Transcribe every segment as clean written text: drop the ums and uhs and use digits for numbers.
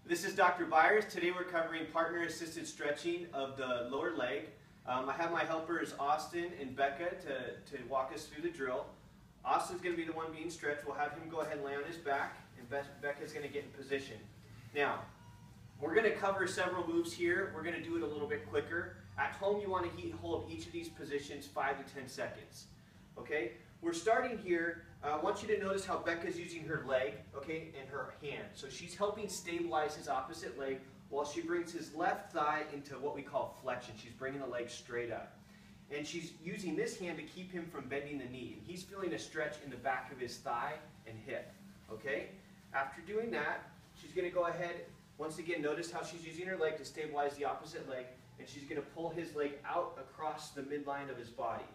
This is Dr. Byers. Today we're covering partner-assisted stretching of the lower leg. I have my helpers Austin and Becca to walk us through the drill. Austin's going to be the one being stretched. We'll have him go ahead and lay on his back, and Becca's going to get in position. Now, we're going to cover several moves here. We're going to do it a little bit quicker. At home, you want to hold each of these positions 5 to 10 seconds. Okay? We're starting here. I want you to notice how Becca's using her leg, okay, and her hand. So she's helping stabilize his opposite leg while she brings his left thigh into what we call flexion. She's bringing the leg straight up. And she's using this hand to keep him from bending the knee. And he's feeling a stretch in the back of his thigh and hip, okay? After doing that, she's going to go ahead, once again, notice how she's using her leg to stabilize the opposite leg, and she's going to pull his leg out across the midline of his body,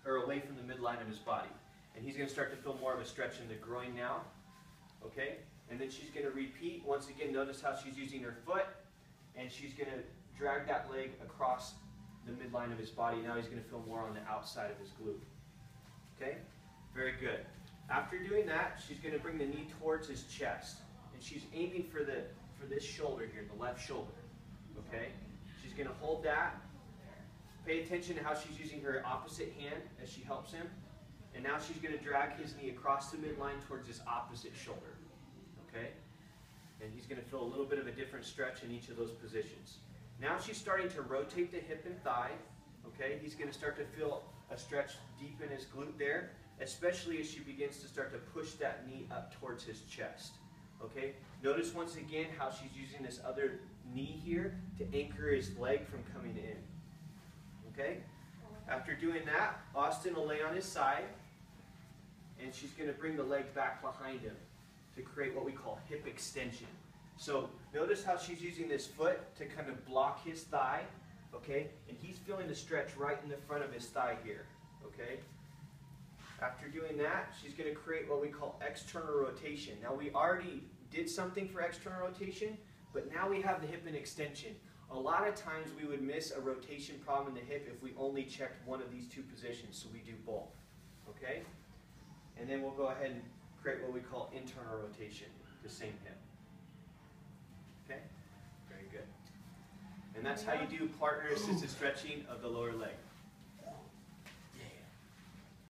or away from the midline of his body. And he's going to start to feel more of a stretch in the groin now, okay? And then she's going to repeat. Once again, notice how she's using her foot, and she's going to drag that leg across the midline of his body. Now he's going to feel more on the outside of his glute, okay? Very good. After doing that, she's going to bring the knee towards his chest, and she's aiming for this shoulder here, the left shoulder, okay? She's going to hold that. Pay attention to how she's using her opposite hand as she helps him. And now she's going to drag his knee across the midline towards his opposite shoulder, okay? And he's going to feel a little bit of a different stretch in each of those positions. Now she's starting to rotate the hip and thigh, okay? He's going to start to feel a stretch deep in his glute there, especially as she begins to start to push that knee up towards his chest, okay? Notice once again how she's using this other knee here to anchor his leg from coming in, okay? After doing that, Austin will lay on his side, and she's going to bring the leg back behind him to create what we call hip extension. So notice how she's using this foot to kind of block his thigh, okay? And he's feeling the stretch right in the front of his thigh here, okay? After doing that, she's going to create what we call external rotation. Now we already did something for external rotation, but now we have the hip and extension. A lot of times we would miss a rotation problem in the hip if we only checked one of these two positions, so we do both, okay? And then we'll go ahead and create what we call internal rotation, the same hip. Okay? Very good. And that's how you do partner-assisted stretching of the lower leg.